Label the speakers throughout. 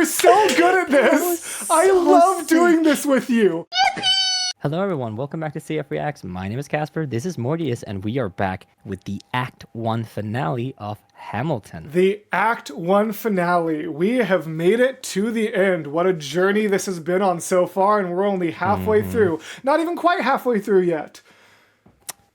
Speaker 1: so good at this. I love doing this with you.
Speaker 2: Hello everyone, welcome back to CF Reacts. My name is Casper, this is Mortius, and we are back with the Act 1 finale of Hamilton.
Speaker 1: The Act 1 finale. We have made it to the end. What a journey this has been on so far, and we're only halfway through. Not even quite halfway through yet.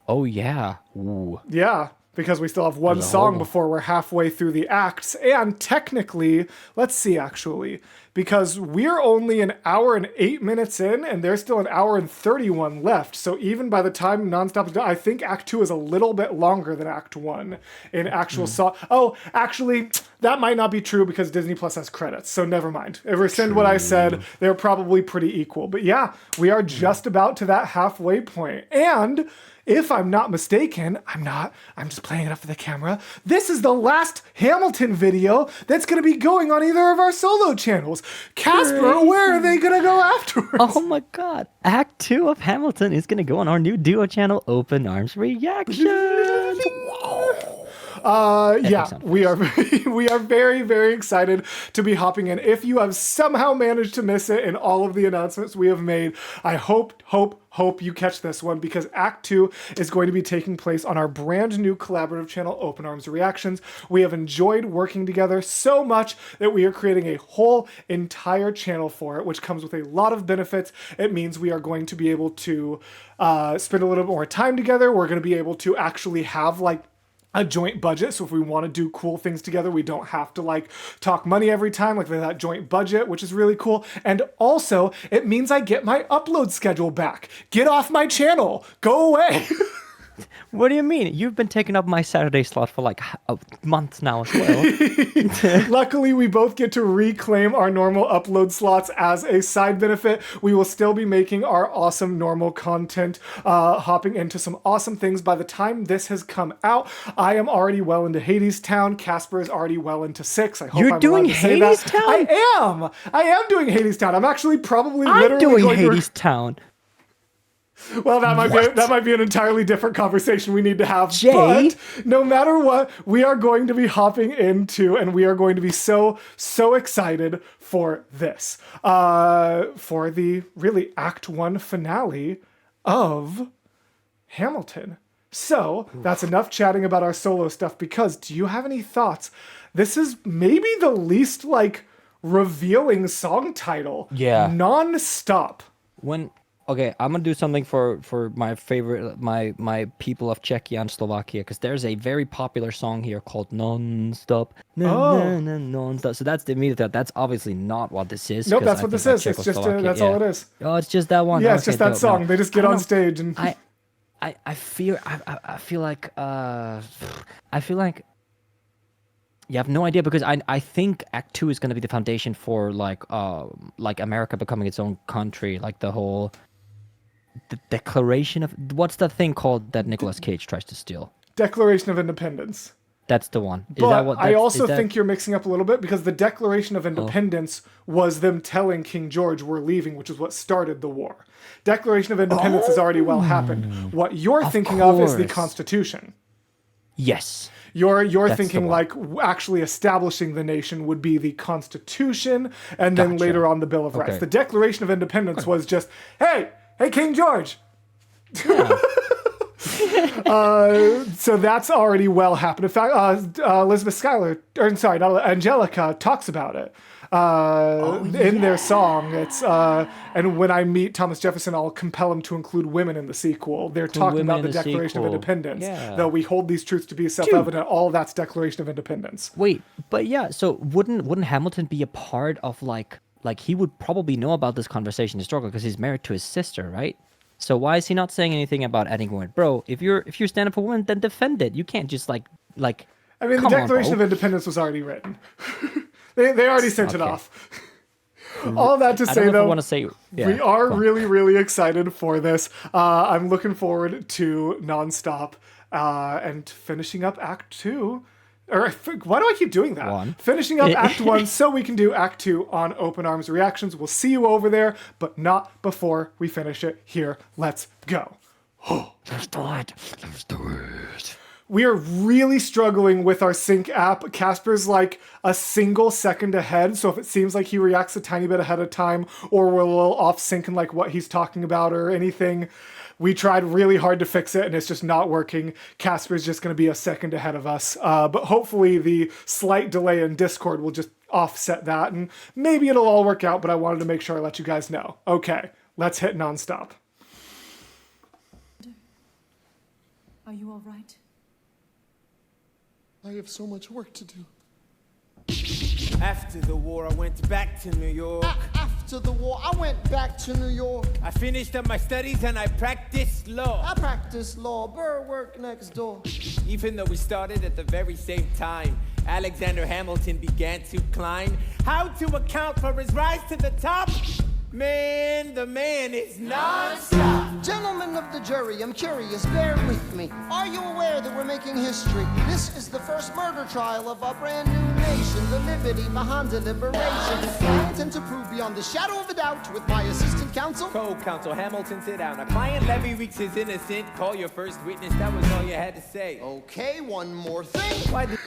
Speaker 2: Oh yeah. Ooh.
Speaker 1: Yeah, because we still have one song before we're halfway through the acts. And technically, let's see actually, because we're only an hour and 8 minutes in, and there's still an hour and 31 left. So even by the time Nonstop is done, I think Act 2 is a little bit longer than Act 1 in actual song. Oh, actually, that might not be true because Disney Plus has credits. So never mind. Rescind what I said. They're probably pretty equal. But yeah, we are just about to that halfway point. And if I'm not mistaken, I'm just playing it up for the camera. This is the last Hamilton video that's going to be going on either of our solo channels. Casper, where are they going to go afterwards?
Speaker 2: Oh my god. Act 2 of Hamilton is gonna go on our new duo channel, Open Arms Reactions.
Speaker 1: Yeah, we are very, very excited to be hopping in. If you have somehow managed to miss it in all of the announcements we have made, I hope you catch this one, because Act 2 is going to be taking place on our brand new collaborative channel, Open Arms Reactions. We have enjoyed working together so much that we are creating a whole entire channel for it, which comes with a lot of benefits. It means we are going to be able to spend a little bit more time together. We're going to be able to actually have like a joint budget, so if we want to do cool things together, we don't have to like talk money every time, like that joint budget, which is really cool. And also, it means I get my upload schedule back. Get off my channel. Go away.
Speaker 2: What do you mean? You've been taking up my Saturday slot for like a month now as well.
Speaker 1: Luckily, we both get to reclaim our normal upload slots as a side benefit. We will still be making our awesome normal content, hopping into some awesome things. By the time this has come out, I am already well into Hades Town. Casper is already well into 6. I hope
Speaker 2: You're
Speaker 1: I'm
Speaker 2: doing
Speaker 1: allowed to say
Speaker 2: Hades
Speaker 1: that.
Speaker 2: Town?
Speaker 1: I am doing Hades Town. I'm actually probably
Speaker 2: I'm
Speaker 1: literally
Speaker 2: doing
Speaker 1: going
Speaker 2: Hades Town.
Speaker 1: Well, that might be an entirely different conversation we need to have.
Speaker 2: Jay?
Speaker 1: But no matter what, we are going to be hopping into, and we are going to be so excited for this. For the really Act 1 finale of Hamilton. So that's enough chatting about our solo stuff, because do you have any thoughts? This is maybe the least like revealing song title.
Speaker 2: Yeah.
Speaker 1: Non-stop.
Speaker 2: Okay, I'm gonna do something for my favorite, my people of Czechia and Slovakia, because there's a very popular song here called Non-Stop. Non-Stop. So that's the immediate thought. That's obviously not what this is.
Speaker 1: Nope, that's what this is. It's just that's all it is.
Speaker 2: Oh, it's just that one.
Speaker 1: Yeah, it's just that song. They just get on stage and
Speaker 2: I feel like you have no idea, because I think Act 2 is going to be the foundation for like America becoming its own country, like the Declaration of, what's the thing called that Nicolas Cage tries to steal?
Speaker 1: Declaration of Independence.
Speaker 2: That's the one.
Speaker 1: I also think you're mixing up a little bit, because the Declaration of Independence was them telling King George we're leaving, which is what started the war. Declaration of Independence has already well happened. What you're thinking of is the Constitution.
Speaker 2: Yes.
Speaker 1: You're thinking like actually establishing the nation would be the Constitution, and then later on the Bill of Rights. The Declaration of Independence was just, hey, King George.
Speaker 2: Yeah.
Speaker 1: So that's already well happened. In fact, Elizabeth Schuyler, or sorry, not Angelica, talks about it in their song. It's and when I meet Thomas Jefferson, I'll compel him to include women in the sequel. They're talking about the Declaration of Independence. Yeah. Though we hold these truths to be self-evident, all that's Declaration of Independence.
Speaker 2: Wait, but yeah, so wouldn't Hamilton be a part of like he would probably know about this conversation historically because he's married to his sister, right? So why is he not saying anything about adding women? Bro, if you stand up for women, then defend it. You can't just like
Speaker 1: I mean, the Declaration of Independence was already written. they already sent it off. All that to say, though, we are really, really excited for this. I'm looking forward to Nonstop and finishing up Act 2. Or why do I keep doing that? Finishing up Act 1 so we can do Act 2 on Open Arms Reactions. We'll see you over there, but not before we finish it here. Let's go.
Speaker 2: Let's do it.
Speaker 1: We are really struggling with our sync app. Casper's like a single second ahead. So if it seems like he reacts a tiny bit ahead of time or we're a little off sync in like what he's talking about or anything, we tried really hard to fix it and it's just not working. Casper's just going to be a second ahead of us. But hopefully the slight delay in Discord will just offset that and maybe it'll all work out, but I wanted to make sure I let you guys know. Okay, let's hit nonstop.
Speaker 3: Are you all right?
Speaker 4: I have so much work to do.
Speaker 5: After the war, I went back to New York.
Speaker 4: After the war, I went back to New York.
Speaker 5: I finished up my studies and I practiced law.
Speaker 4: I practiced law. Burr worked next door.
Speaker 5: Even though we started at the very same time, Alexander Hamilton began to climb. How to account for his rise to the top? Man, the man is non-stop.
Speaker 4: Gentlemen of the jury, I'm curious, bear with me. Are you aware that we're making history? This is the first murder trial of our brand new nation, the liberty behind deliberation. I intend to prove beyond the shadow of a doubt with my assistant counsel.
Speaker 5: Co-counsel Hamilton, sit down. A client Levy Weeks is innocent. Call your first witness. That was all you had to say.
Speaker 4: Okay, one more thing.
Speaker 5: Why did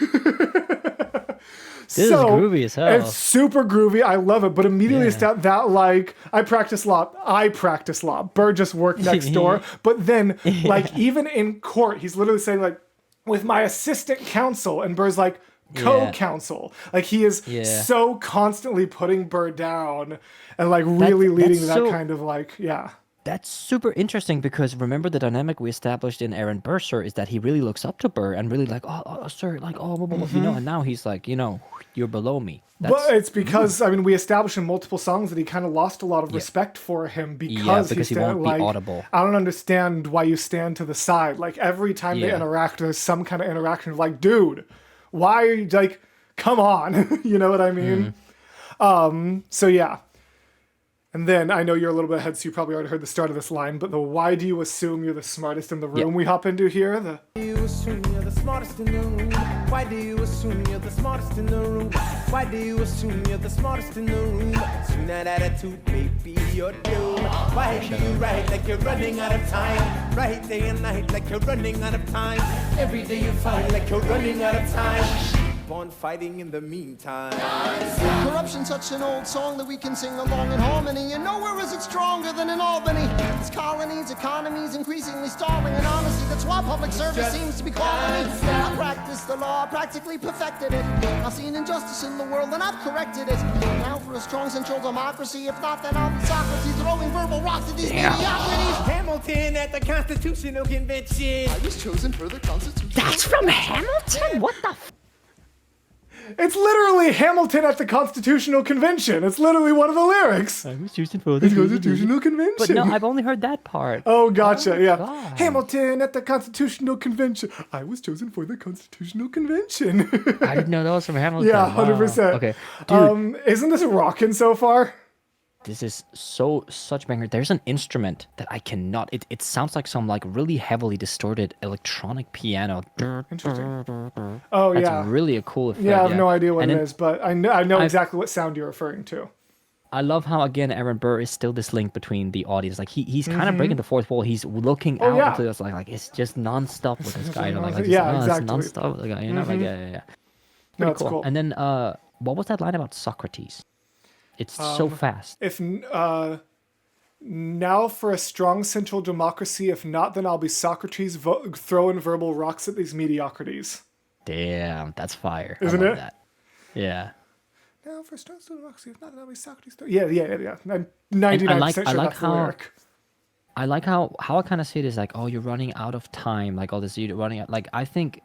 Speaker 2: This is groovy as hell.
Speaker 1: It's super groovy. I love it. But immediately it's that like, I practice law. Burr just worked next door. But then, like, even in court, he's literally saying, like, with my assistant counsel. And Burr's like, co-counsel. Like, he is so constantly putting Burr down and, like, really leading to that
Speaker 2: so-
Speaker 1: kind of, like,
Speaker 2: That's super interesting because remember the dynamic we established in Aaron Burr, sir, is that he really looks up to Burr and really like, oh sir, like, blah, blah, blah, you know, and now he's like, you know, you're below me.
Speaker 1: But it's because, I mean, we established in multiple songs that he kind of lost a lot of respect for him because,
Speaker 2: he won't be audible.
Speaker 1: I don't understand why you stand to the side. Like, every time they interact, there's some kind of interaction of like, dude, why are you, like, come on. You know what I mean? So, yeah. And then I know you're a little bit ahead, so you probably already heard the start of this line, but the why do you assume you're the smartest in the room we hop into here?
Speaker 5: you assume you're the smartest in the room? Why do you assume you're the smartest in the room? Why do you assume you're the smartest in the room? Assume that attitude may be your doom. Why do you write like you're running out of time? Write day and night like you're running out of time. Every day you fight like you're running out of time. Keep on fighting in the meantime.
Speaker 4: Corruption's such an old song that we can sing along in harmony, and nowhere is it stronger than in Albany. Its colonies, economies increasingly stalling, and honestly, that's why public service seems to be calling me. I practiced the law, practically perfected it. I've seen injustice in the world, and I've corrected it. Now for a strong central democracy, if not, then I'll be Socrates throwing verbal rocks at these mediocrities.
Speaker 5: Hamilton at the Constitutional Convention.
Speaker 4: I was chosen for the Constitution.
Speaker 2: That's from Hamilton? What the
Speaker 1: It's literally Hamilton at the Constitutional Convention. It's literally one of the lyrics.
Speaker 2: I was choosing for
Speaker 1: The Constitutional Convention.
Speaker 2: But no, I've only heard that part.
Speaker 1: Oh, gotcha. Yeah.
Speaker 2: God.
Speaker 1: Hamilton at the Constitutional Convention. I was chosen for the Constitutional Convention.
Speaker 2: I didn't know that was from Hamilton.
Speaker 1: Yeah,
Speaker 2: Wow.
Speaker 1: 100%.
Speaker 2: Okay. Dude,
Speaker 1: Isn't this rocking so far?
Speaker 2: this is such banger. There's an instrument that I cannot. It sounds like some like really heavily distorted electronic piano.
Speaker 1: Interesting. Oh,
Speaker 2: That's
Speaker 1: yeah.
Speaker 2: really a cool effect.
Speaker 1: Yeah, I have no idea what
Speaker 2: And
Speaker 1: it
Speaker 2: then
Speaker 1: is, but I know exactly what sound you're referring to.
Speaker 2: I love how again Aaron Burr is still this link between the audience. Like he's kind of breaking the fourth wall. He's looking out
Speaker 1: yeah.
Speaker 2: into this like it's just nonstop with this guy. You know, like
Speaker 1: Yeah,
Speaker 2: it's
Speaker 1: exactly.
Speaker 2: nonstop with the guy. You know, like yeah.
Speaker 1: No,
Speaker 2: Pretty
Speaker 1: it's cool.
Speaker 2: And then what was that line about Socrates? It's so fast.
Speaker 1: If now for a strong central democracy, if not, then I'll be Socrates throwing verbal rocks at these mediocrities.
Speaker 2: Damn, that's fire.
Speaker 1: Isn't
Speaker 2: I love
Speaker 1: it?
Speaker 2: That. Yeah.
Speaker 1: Now for a strong central democracy, if not, then I'll be Socrates. Yeah. I'm 99%
Speaker 2: I like
Speaker 1: sure that's the
Speaker 2: how-
Speaker 1: lyric.
Speaker 2: I like how I kind of see it as like, oh, you're running out of time, like all this, you're running out. Like I think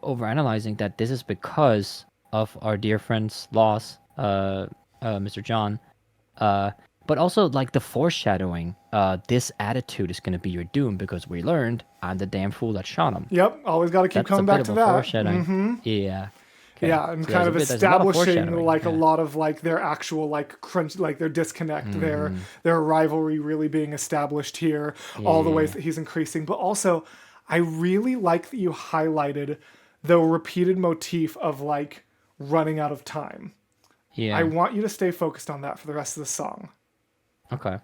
Speaker 2: overanalyzing that this is because of our dear friend's loss, Mr. John, but also like the foreshadowing. This attitude is gonna be your doom because we learned I'm the damn fool that shot him.
Speaker 1: Yep, always got to keep
Speaker 2: That's
Speaker 1: coming
Speaker 2: a
Speaker 1: back
Speaker 2: bit
Speaker 1: to
Speaker 2: of a
Speaker 1: that.
Speaker 2: foreshadowing. Yeah. Okay.
Speaker 1: Yeah, and
Speaker 2: So
Speaker 1: kind of
Speaker 2: there's a lot of
Speaker 1: establishing
Speaker 2: foreshadowing,
Speaker 1: like a
Speaker 2: yeah.
Speaker 1: lot of like their actual like crunch, like their disconnect, their rivalry really being established here, all the ways that he's increasing. But also, I really like that you highlighted the repeated motif of like running out of time.
Speaker 2: Yeah.
Speaker 1: I want you to stay focused on that for the rest of the song.
Speaker 2: Okay.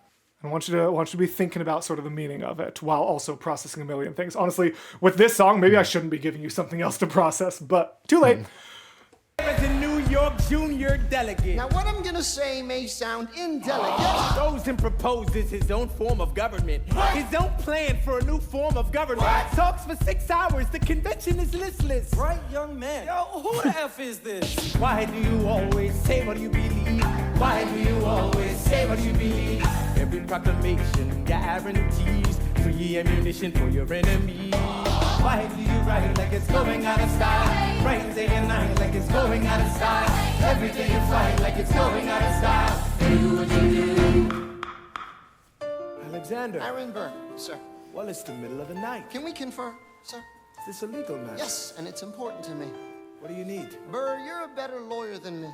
Speaker 1: I want you to be thinking about sort of the meaning of it while also processing a million things. Honestly, with this song, maybe I shouldn't be giving you something else to process, but too late.
Speaker 5: As a New York junior delegate.
Speaker 4: Now, what I'm gonna say may sound indelicate.
Speaker 5: Goes and proposes his own form of government. His own plan for a new form of government. Talks for 6 hours. The convention is listless.
Speaker 6: Right, young man? Yo, who the F is this?
Speaker 5: Why do you always say what you believe? Why do you always say what you believe? Every proclamation guarantees free ammunition for your enemies. Why do you write like it's going out of style? Write day and night like it's going out of style. Every day you fight like it's going out of style. Do what you do. Alexander.
Speaker 4: Aaron Burr, sir.
Speaker 5: Well, it's the middle of the night.
Speaker 4: Can we confer, sir?
Speaker 5: Is this a legal matter?
Speaker 4: Yes, and it's important to me.
Speaker 5: What do you need?
Speaker 4: Burr, you're a better lawyer than me.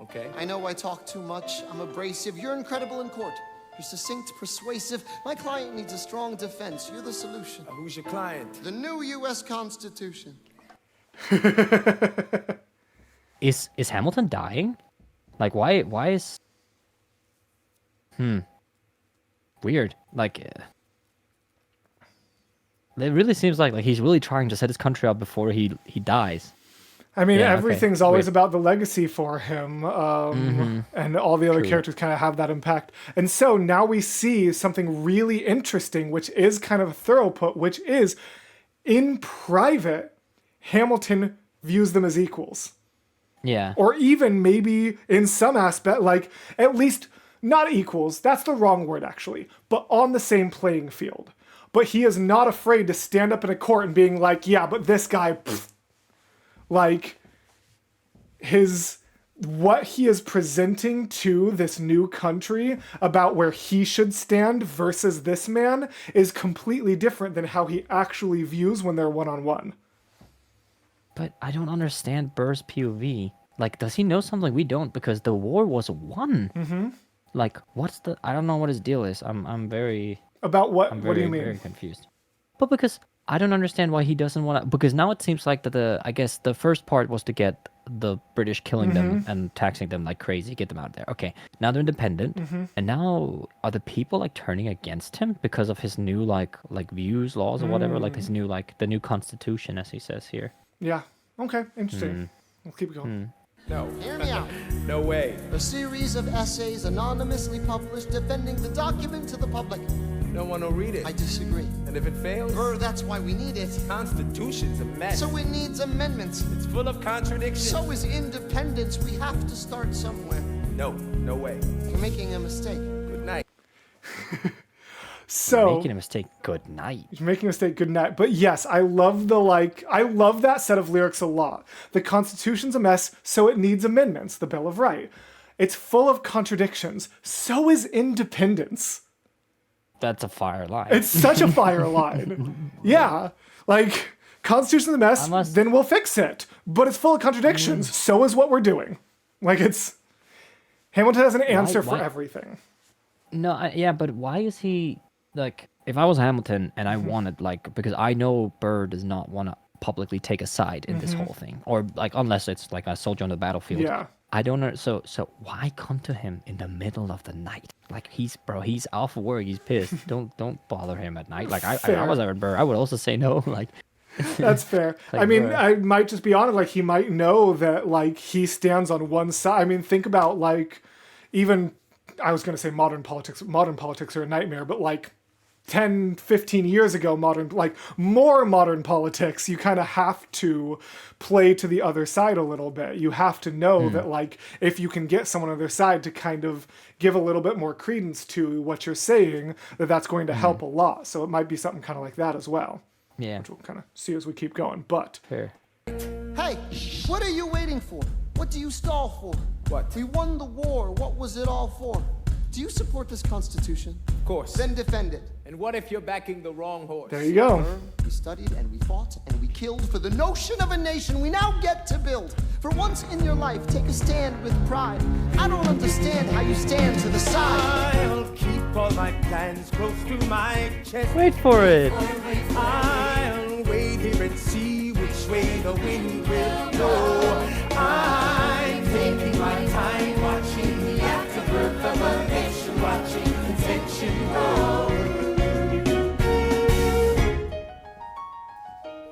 Speaker 5: Okay.
Speaker 4: I know I talk too much. I'm abrasive. You're incredible in court. You're succinct, persuasive. My client needs a strong defense. You're the solution.
Speaker 5: Who's your client?
Speaker 4: The new U.S. Constitution.
Speaker 2: Is Hamilton dying? Like, why is... Weird. Like, it really seems like he's really trying to set his country up before he dies.
Speaker 1: I mean,
Speaker 2: Yeah, okay.
Speaker 1: everything's always
Speaker 2: Weird.
Speaker 1: about the legacy for him, and all the other
Speaker 2: True.
Speaker 1: characters kind of have that impact. And so now we see something really interesting, which is kind of a thorough put, which is in private, Hamilton views them as equals.
Speaker 2: Yeah.
Speaker 1: Or even maybe in some aspect, like at least not equals, that's the wrong word actually, but on the same playing field. But he is not afraid to stand up in a court and being like, yeah, but this guy, pfft. Like what he is presenting to this new country about where he should stand versus this man is completely different than how he actually views when they're one-on-one.
Speaker 2: But I don't understand Burr's POV. Like, does he know something we don't? Because the war was won. Mm-hmm. Like, I don't know what his deal is. I'm very...
Speaker 1: About what?
Speaker 2: I'm
Speaker 1: What do
Speaker 2: very,
Speaker 1: you mean?
Speaker 2: very confused. But because I don't understand why he doesn't want to... Because now it seems like I guess the first part was to get the British killing them and taxing them like crazy, get them out of there. Okay, now they're independent, and now are the people like turning against him because of his new like views, laws, or whatever, like his new the new constitution, as he says here.
Speaker 1: Yeah. Okay. Interesting. We'll keep going.
Speaker 5: No.
Speaker 4: Hear me out.
Speaker 5: No way.
Speaker 4: A series of essays anonymously published defending the document to the public.
Speaker 5: No one will read it.
Speaker 4: I disagree.
Speaker 5: And if it fails,
Speaker 4: Burr, that's why we need it.
Speaker 5: Constitution's a mess.
Speaker 4: So it needs amendments.
Speaker 5: It's full of contradictions.
Speaker 4: So is independence. We have to start somewhere.
Speaker 5: No way.
Speaker 4: You're making a mistake.
Speaker 5: Good night.
Speaker 1: So
Speaker 2: Making a mistake. Good night.
Speaker 1: you're making a mistake. Good night. But yes, I love that set of lyrics a lot. The Constitution's a mess, so it needs amendments. The Bill of Rights. It's full of contradictions. So is independence.
Speaker 2: That's a fire line.
Speaker 1: It's such a fire line. Yeah. Like, Constitution's a mess, then we'll fix it. But it's full of contradictions. So is what we're doing. Like, Hamilton has an answer for
Speaker 2: why-
Speaker 1: everything.
Speaker 2: No, yeah, but why is he like? If I was Hamilton and I wanted because I know Burr does not want to publicly take a side in this whole thing, or like unless it's like a soldier on the battlefield.
Speaker 1: Yeah.
Speaker 2: I don't know. So why come to him in the middle of the night? Like he's off work. He's pissed. don't bother him at night. Like if I was Aaron Burr, I would also say no. Like
Speaker 1: That's fair.
Speaker 2: Like,
Speaker 1: I mean,
Speaker 2: bruh.
Speaker 1: I might just be honest. Like, he might know that, like, he stands on one side. I mean, think about, like, even, I was going to say modern politics are a nightmare, but, like, 10, 15 years ago, more modern politics, you kind of have to play to the other side a little bit. You have to know that, like, if you can get someone on their side to kind of give a little bit more credence to what you're saying, that's going to help a lot. So it might be something kind of like that as well.
Speaker 2: yeah,
Speaker 1: Which we'll kind of see as we keep going. But
Speaker 2: fair.
Speaker 4: Hey, what are you waiting for? What do you stall for?
Speaker 5: What?
Speaker 4: We won the war. What was it all for? Do you support this Constitution?
Speaker 5: Of course.
Speaker 4: Then defend it.
Speaker 5: And what if you're backing the wrong horse?
Speaker 1: there you go.
Speaker 4: We studied and we fought and we killed for the notion of a nation we now get to build. For once in your life, take a stand with pride. I don't understand how you stand to the side.
Speaker 5: I'll keep all my plans close to my chest.
Speaker 2: Wait for it.
Speaker 5: I'll wait here and see which way the wind will blow. I'm taking my time watching the afterbirth of a nation, watching contention
Speaker 6: ocean go.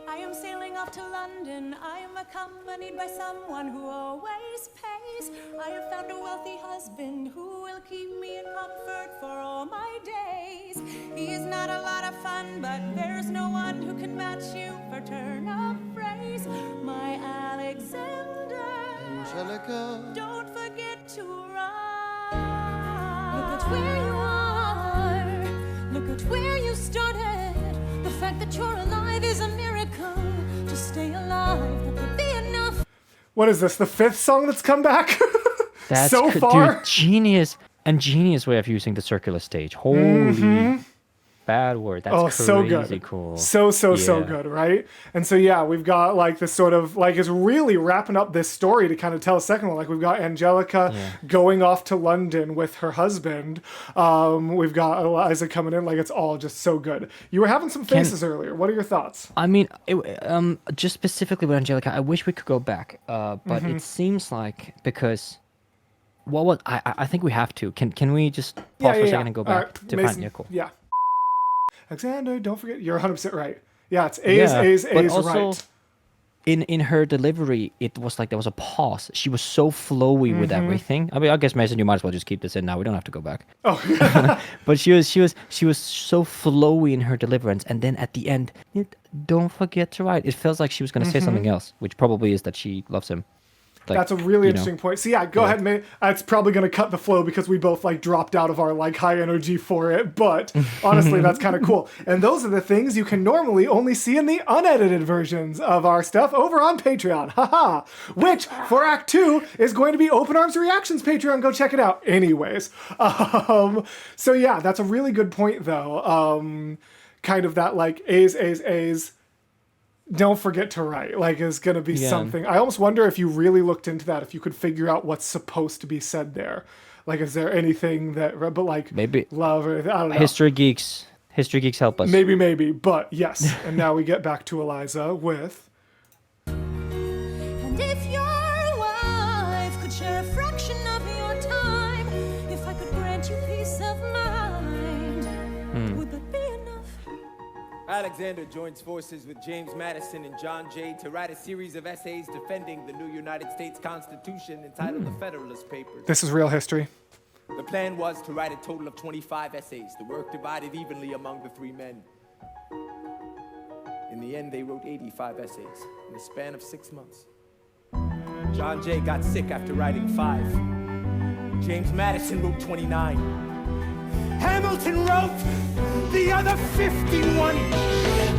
Speaker 3: I am sailing off to London. I am accompanied by someone who always pays. I have found a wealthy husband who will keep me in comfort for all my days. He is not a lot of fun, but there's no one who can match you for turn of phrase. My Alexander,
Speaker 4: Angelica.
Speaker 3: don't forget to write. Look at where you are. Look at where you started. The fact that you're alive is a miracle. To stay alive, that would be enough.
Speaker 1: What is this? The 5th song that's come back?
Speaker 2: That's
Speaker 1: so far.
Speaker 2: dude, genius and genius way of using the circular stage. Holy bad word. That's crazy
Speaker 1: so good.
Speaker 2: cool.
Speaker 1: So
Speaker 2: Yeah.
Speaker 1: good, right? And so yeah, we've got like this sort of like is really wrapping up this story to kind of tell a second one. Like we've got Angelica going off to London with her husband. We've got Eliza coming in. Like it's all just so good. You were having some faces earlier. What are your thoughts?
Speaker 2: I mean, just specifically with Angelica, I wish we could go back, but it seems like because, what I think we have to. Can we just pause for a second and go back
Speaker 1: Alright,
Speaker 2: to
Speaker 1: Mason,
Speaker 2: find? Yeah, cool.
Speaker 1: Yeah. Alexander, don't forget. You're 100% right. Yeah, it's A's
Speaker 2: but also,
Speaker 1: right.
Speaker 2: In her delivery, it was like there was a pause. She was so flowy with everything. I mean, I guess Mason, you might as well just keep this in now. We don't have to go back.
Speaker 1: Oh,
Speaker 2: But she was so flowy in her deliverance, and then at the end, don't forget to write. It feels like she was gonna say something else, which probably is that she loves him. Like,
Speaker 1: that's a really
Speaker 2: you know.
Speaker 1: interesting point. So yeah, go ahead, mate. It's probably going to cut the flow because we both like dropped out of our like high energy for it. But honestly, that's kind of cool. And those are the things you can normally only see in the unedited versions of our stuff over on Patreon. Haha. Which for Act 2 is going to be Open Arms Reactions Patreon. Go check it out. Anyways. So yeah, that's a really good point though. Kind of that like A's. Don't forget to write, like, is going to be something. I almost wonder if you really looked into that, if you could figure out what's supposed to be said there. Like, is there anything that, but like,
Speaker 2: Maybe
Speaker 1: love or, I don't know.
Speaker 2: History geeks help us.
Speaker 1: Maybe, but yes. And now we get back to Eliza with,
Speaker 3: And if your wife could share a fraction of your time, if I could grant you peace of mind, would that be enough?
Speaker 5: Alexander joins forces with James Madison and John Jay to write a series of essays defending the new United States Constitution entitled The Federalist Papers.
Speaker 1: this is real history.
Speaker 5: The plan was to write a total of 25 essays, the work divided evenly among the three men. In the end, they wrote 85 essays in the span of 6 months. John Jay got sick after writing 5. James Madison wrote 29. Hamilton wrote the other 51.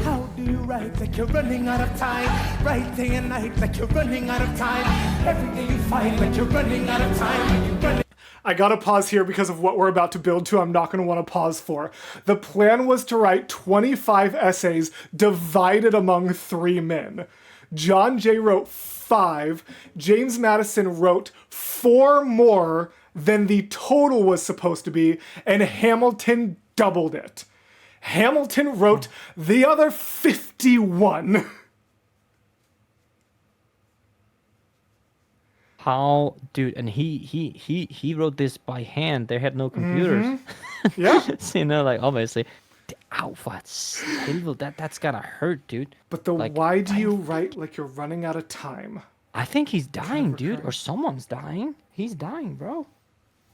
Speaker 5: How do you write like you're running out of time? Write day and night like you're running out of time. Every day you fight like you're running out of time.
Speaker 1: I gotta pause here because of what we're about to build to. I'm not gonna want to pause for. The plan was to write 25 essays divided among 3 men. John Jay wrote 5. James Madison wrote 4 more than the total was supposed to be, and Hamilton doubled it. Hamilton wrote the other 51.
Speaker 2: How, dude? And he wrote this by hand. They had no computers.
Speaker 1: Yeah.
Speaker 2: So, like obviously, ow, that's evil. That's gotta hurt, dude.
Speaker 1: But why do you write like you're running out of time?
Speaker 2: I think he's dying, dude, or someone's dying. He's dying, bro.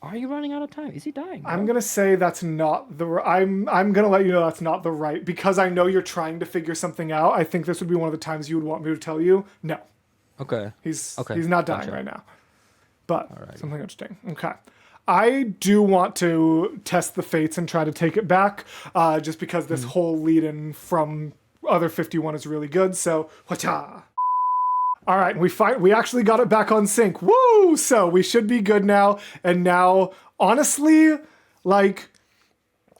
Speaker 2: Are you running out of time? Is he dying? Bro?
Speaker 1: I'm gonna say that's not the. I'm gonna let you know that's not the right, because I know you're trying to figure something out. I think this would be one of the times you would want me to tell you no.
Speaker 2: Okay.
Speaker 1: He's
Speaker 2: Okay,
Speaker 1: not dying
Speaker 2: gotcha.
Speaker 1: right now. But something interesting. Okay. I do want to test the fates and try to take it back, just because this whole lead-in from other 51 is really good. So, whatcha. All right, we actually got it back on sync. Woo! So we should be good now. And now, honestly, like,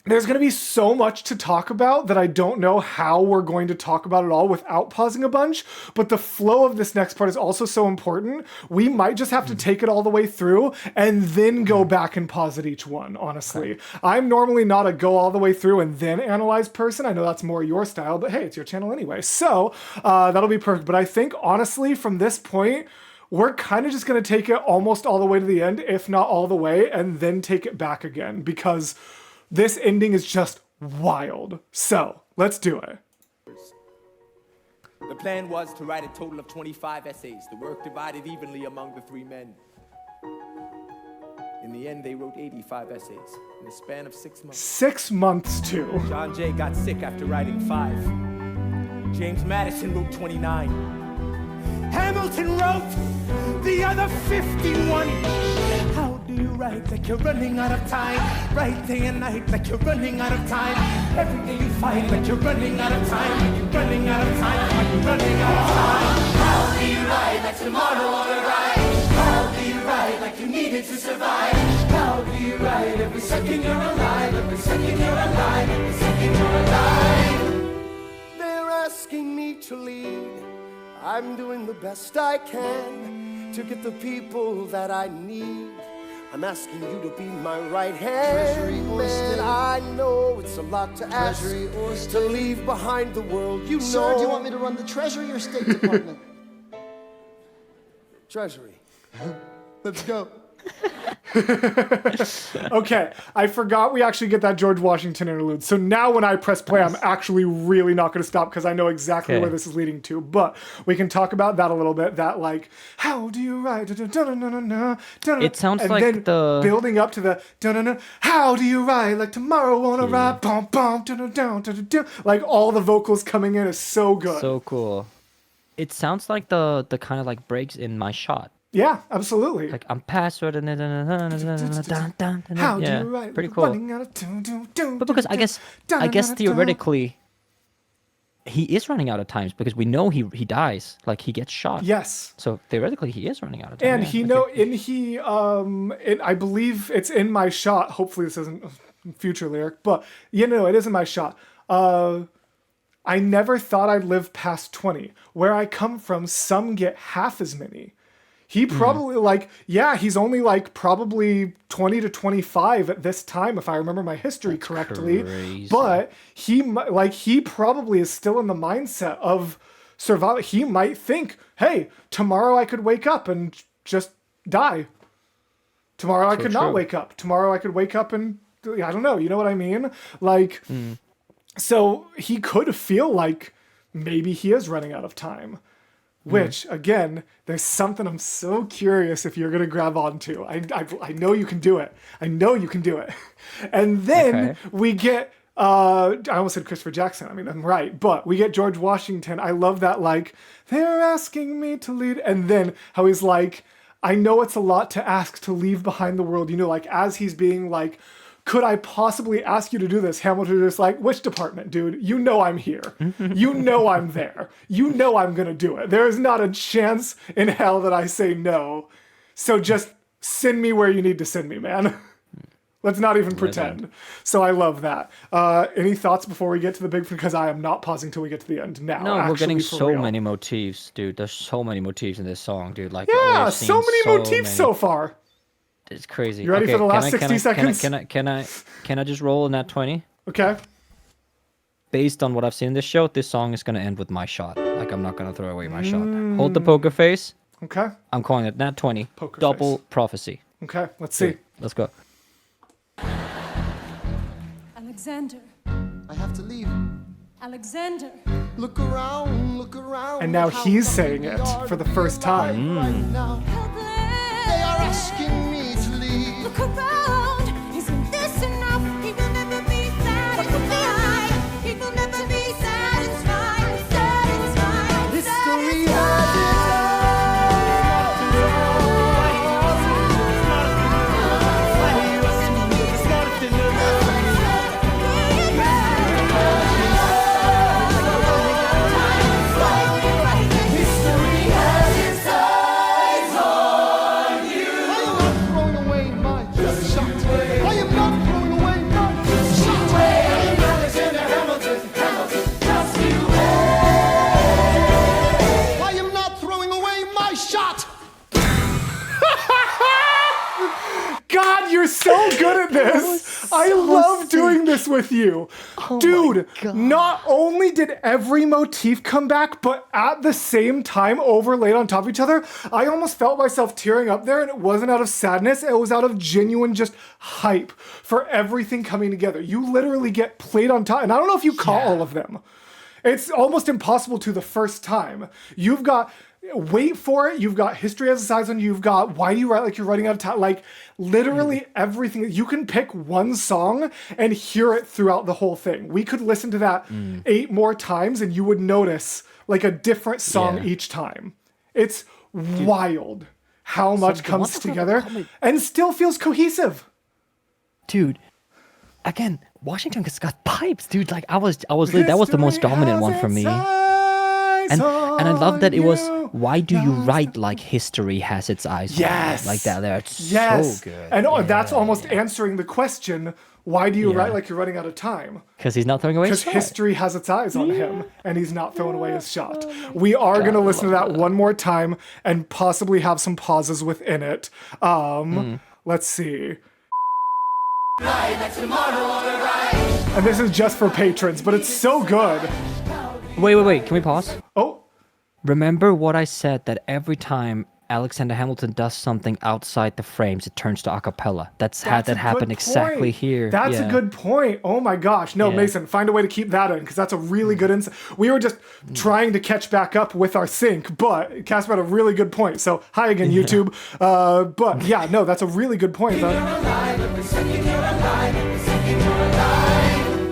Speaker 1: there's going to be so much to talk about that I don't know how we're going to talk about it all without pausing a bunch. But the flow of this next part is also so important. We might just have to take it all the way through and then go back and pause at each one, honestly. Okay. I'm normally not a go all the way through and then analyze person. I know that's more your style, but hey, it's your channel anyway. So that'll be perfect. But I think, honestly, from this point, we're kind of just going to take it almost all the way to the end, if not all the way, and then take it back again. Because this ending is just wild. So let's do it.
Speaker 5: The plan was to write a total of 25 essays, the work divided evenly among the three men. In the end, they wrote 85 essays in the span of 6 months.
Speaker 1: 6 months too.
Speaker 5: John Jay got sick after writing 5. James Madison wrote 29. Hamilton wrote the other 51. How do you write like you're running out of time? Write day and night like you're running out of time. Every day you fight like you're running out of time. You're running out of time, like you're running out of time. How do you write like tomorrow won't arrive? How do you write like you needed to survive? How do you write every second you're alive? Every second you're alive, every second you're alive. They're asking me to lead. I'm doing the best I can to get the people that I need. I'm asking you to be my right hand, man. I know it's a lot to ask to leave behind the world you know.
Speaker 4: Sir, do you want me to run the Treasury or State Department?
Speaker 5: Treasury.
Speaker 4: Let's go.
Speaker 1: Okay, I forgot we actually get that George Washington interlude. So now when I press play, I'm actually really not going to stop because I know exactly
Speaker 2: Okay.
Speaker 1: where this is leading to. But we can talk about that a little bit. That like, how do you write?
Speaker 2: It sounds
Speaker 1: and
Speaker 2: like
Speaker 1: then
Speaker 2: the-
Speaker 1: building up to the how do you write? Like tomorrow won't arrive. Bum bum dun. Like all the vocals coming in is so good.
Speaker 2: So cool. It sounds like the kind of like breaks in My Shot.
Speaker 1: Yeah, absolutely.
Speaker 2: Like I'm password and
Speaker 1: How do
Speaker 2: yeah,
Speaker 1: you write?
Speaker 2: pretty cool.
Speaker 1: Running out of
Speaker 2: But because I guess theoretically he is running out of times because we know he dies, like he gets shot.
Speaker 1: Yes.
Speaker 2: So theoretically he is running out of time.
Speaker 1: And
Speaker 2: yeah,
Speaker 1: he I believe it's in My Shot. Hopefully this isn't a future lyric, but it is in My Shot. I never thought I'd live past 20. Where I come from, some get half as many. He probably he's only like probably 20 to 25 at this time, if I remember my history correctly.
Speaker 2: crazy.
Speaker 1: But he probably is still in the mindset of survival. He might think, hey, tomorrow I could wake up and just die. Tomorrow I could not
Speaker 2: true.
Speaker 1: wake up. Tomorrow I could wake up and I don't know. You know what I mean? Like, so he could feel like maybe he is running out of time. Which, again, there's something I'm so curious if you're going to grab onto. I know you can do it. I know you can do it. And then we get, I almost said Christopher Jackson. I mean, I'm right. But we get George Washington. I love that, like, they're asking me to lead. And then how he's like, I know it's a lot to ask to leave behind the world. Like, as he's being like, could I possibly ask you to do this? Hamilton is like, which department, dude? You know I'm here. You know I'm there. You know I'm going to do it. There is not a chance in hell that I say no. So just send me where you need to send me, man. Let's not even pretend. So I love that. Any thoughts before we get to the big, because I am not pausing till we get to the end now.
Speaker 2: No, we're getting
Speaker 1: actually, for
Speaker 2: so
Speaker 1: real.
Speaker 2: many motifs, dude. There's so many motifs in this song, dude. Like
Speaker 1: Yeah,
Speaker 2: we've
Speaker 1: so
Speaker 2: seen
Speaker 1: many motifs
Speaker 2: many.
Speaker 1: so far.
Speaker 2: It's crazy.
Speaker 1: You ready for the last 60 seconds?
Speaker 2: Can I just roll in that 20?
Speaker 1: Okay.
Speaker 2: Based on what I've seen in this show, this song is gonna end with My Shot. Like I'm not gonna throw away My Shot. Hold the poker face.
Speaker 1: Okay.
Speaker 2: I'm calling it nat 20.
Speaker 1: Poker
Speaker 2: Double
Speaker 1: face.
Speaker 2: prophecy.
Speaker 1: Okay. Let's see.
Speaker 2: Let's go.
Speaker 3: Alexander,
Speaker 4: I have to leave.
Speaker 3: Alexander,
Speaker 4: Look around, look around.
Speaker 1: And now
Speaker 4: How
Speaker 1: he's
Speaker 4: lucky
Speaker 1: saying
Speaker 4: we
Speaker 1: it
Speaker 4: are
Speaker 1: for
Speaker 4: to
Speaker 1: the
Speaker 4: be
Speaker 1: first time.
Speaker 4: alive right now. They are asking me to leave.
Speaker 3: look around. Isn't this enough? He will never be satisfied. He will never be satisfied. Satisfied.
Speaker 4: History has its
Speaker 1: God, you're so good at this. I love doing this with you. Dude,
Speaker 2: God.
Speaker 1: not only did every motif come back, but at the same time, overlaid on top of each other, I almost felt myself tearing up there, and it wasn't out of sadness, it was out of genuine just hype for everything coming together. You literally get played on top, and I don't know if you caught all of them. It's almost impossible to the first time. You've got Wait For It, you've got History Has Its Eyes On You, you've got Why Do You Write Like You're Running Out of Time, like literally everything. You can pick one song and hear it throughout the whole thing. We could listen to that 8 more times and you would notice like a different song
Speaker 2: Yeah.
Speaker 1: each time. It's wild how much
Speaker 2: the
Speaker 1: comes
Speaker 2: Wonderful
Speaker 1: together
Speaker 2: Comet-
Speaker 1: and still feels cohesive.
Speaker 2: Dude, again, Washington has got pipes, dude. Like I was lit. That was the most
Speaker 1: History
Speaker 2: dominant
Speaker 1: has
Speaker 2: one for
Speaker 1: its
Speaker 2: me.
Speaker 1: eyes
Speaker 2: And I love that it was
Speaker 1: on
Speaker 2: why do you
Speaker 1: you.
Speaker 2: write like history has its eyes on you?
Speaker 1: Yes.
Speaker 2: Like that there. It's
Speaker 1: Yes.
Speaker 2: so good.
Speaker 1: And that's almost answering the question, why do you write like you're running out of time?
Speaker 2: Because he's not throwing away his
Speaker 1: Because
Speaker 2: shot.
Speaker 1: history has its eyes on him and he's not throwing away his shot. We are going to listen to that one more time and possibly have some pauses within it. Let's see. And this is just for patrons, but it's so good.
Speaker 2: Wait. Can we pause?
Speaker 1: Oh,
Speaker 2: Remember what I said that every time Alexander Hamilton does something outside the frames, it turns to a cappella. That's had
Speaker 1: that's
Speaker 2: that
Speaker 1: a
Speaker 2: happen
Speaker 1: good
Speaker 2: exactly
Speaker 1: point.
Speaker 2: here.
Speaker 1: That's
Speaker 2: Yeah.
Speaker 1: a good point. Oh my gosh. No,
Speaker 2: Yeah.
Speaker 1: Mason, find a way to keep that in because that's a really good insight. We were just trying to catch back up with our sync, but Casper had a really good point. So hi again, YouTube. But yeah, no, that's a really good point.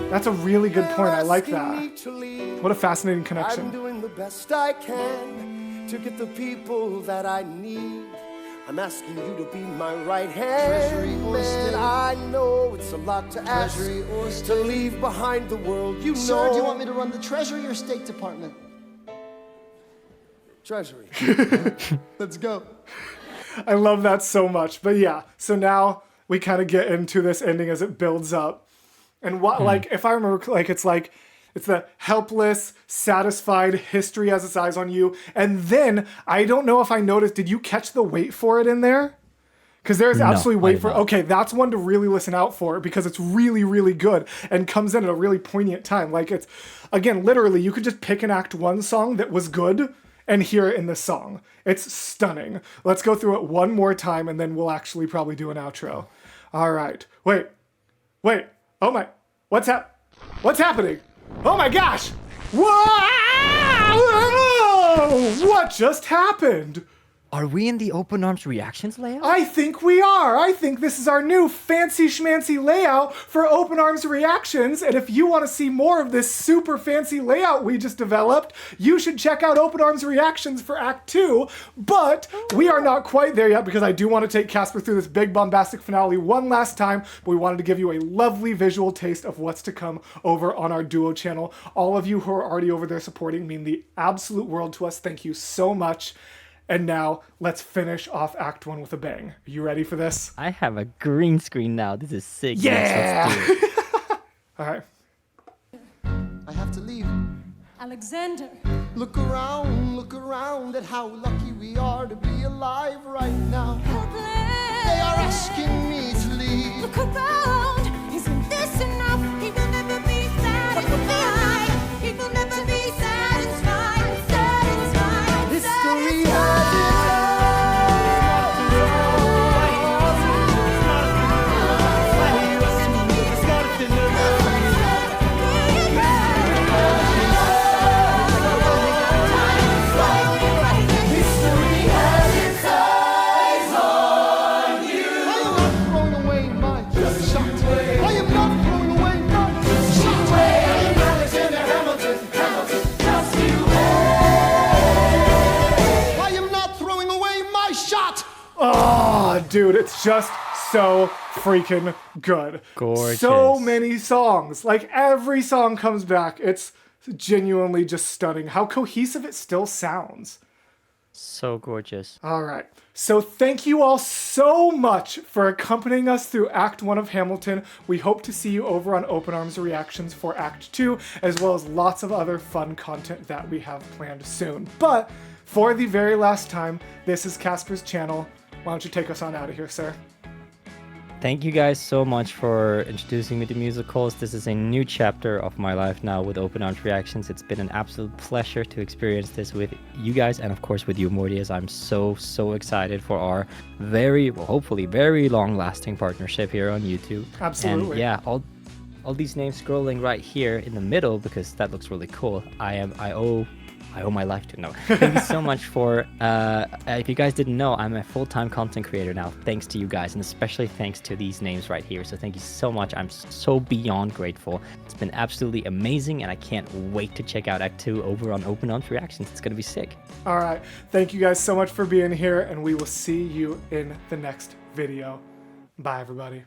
Speaker 1: That's a really good point. I like that. What a fascinating
Speaker 5: I'm
Speaker 1: connection.
Speaker 5: doing the best I can to get the people that I need. I'm asking you to be my right
Speaker 4: Treasury
Speaker 5: hand,
Speaker 4: or
Speaker 5: man.
Speaker 4: state?
Speaker 5: I know it's a lot to ask
Speaker 4: Treasury or
Speaker 5: to leave behind the world you
Speaker 4: Sir,
Speaker 5: know.
Speaker 4: do you want me to run the Treasury or State Department?
Speaker 5: Treasury?
Speaker 4: Let's go.
Speaker 1: I love that so much. But yeah, so now we kind of get into this ending as it builds up. And what, like, if I remember, it's the helpless, satisfied, history has its eyes on you. And then, I don't know if I noticed, did you catch the Wait For It in there? Because there's
Speaker 2: No,
Speaker 1: absolutely
Speaker 2: I
Speaker 1: Wait
Speaker 2: did
Speaker 1: For It.
Speaker 2: not.
Speaker 1: Okay, that's one to really listen out for because it's really, really good and comes in at a really poignant time. Like, it's, again, literally, you could just pick an Act 1 song that was good and hear it in this song. It's stunning. Let's go through it one more time and then we'll actually probably do an outro. All right. Wait. Oh my. What's happening? Oh my gosh. Whoa! What just happened?
Speaker 2: Are we in the open arms reactions layout?
Speaker 1: I think we are. I think this is our new fancy schmancy layout for Open Arms Reactions. And if you want to see more of this super fancy layout we just developed, you should check out Open Arms Reactions for Act 2. But we are not quite there yet because I do want to take Casper through this big bombastic finale one last time. But we wanted to give you a lovely visual taste of what's to come over on our Duo channel. All of you who are already over there supporting mean the absolute world to us. Thank you so much. And now, let's finish off Act 1 with a bang. Are you ready for this?
Speaker 2: I have a green screen now. This is sick.
Speaker 1: Yeah!
Speaker 2: Yes, let's do it.
Speaker 1: All right.
Speaker 4: I have to leave.
Speaker 3: Alexander,
Speaker 4: Look around at how lucky we are to be alive right now.
Speaker 3: helpless.
Speaker 4: They are asking me to leave.
Speaker 3: Look around. Isn't this enough? He will never be satisfied. He will never be satisfied. Satisfied.
Speaker 5: History has
Speaker 4: I am not throwing away my shot. I am not throwing away my shot. I am not throwing away my shot.
Speaker 1: Oh, dude, it's just so freaking good.
Speaker 2: Gorgeous.
Speaker 1: So many songs. Like, every song comes back. It's genuinely just stunning how cohesive it still sounds.
Speaker 2: So gorgeous.
Speaker 1: All right. So thank you all so much for accompanying us through Act 1 of Hamilton. We hope to see you over on Open Arms Reactions for Act 2, as well as lots of other fun content that we have planned soon. But for the very last time, this is Casper's channel. Why don't you take us on out of here, sir?
Speaker 2: Thank you guys so much for introducing me to musicals. This is a new chapter of my life now with Open Arms Reactions. It's been an absolute pleasure to experience this with you guys and of course with you, Mortius. I'm so excited for our hopefully very long-lasting partnership here on YouTube.
Speaker 1: Absolutely.
Speaker 2: And yeah, all these names scrolling right here in the middle because that looks really cool. I owe my life to. No, thank you so much for. If you guys didn't know, I'm a full-time content creator now, thanks to you guys, and especially thanks to these names right here. So thank you so much. I'm so beyond grateful. It's been absolutely amazing, and I can't wait to check out Act 2 over on Open Arms Reactions. It's gonna be sick.
Speaker 1: All right. Thank you guys so much for being here, and we will see you in the next video. Bye, everybody.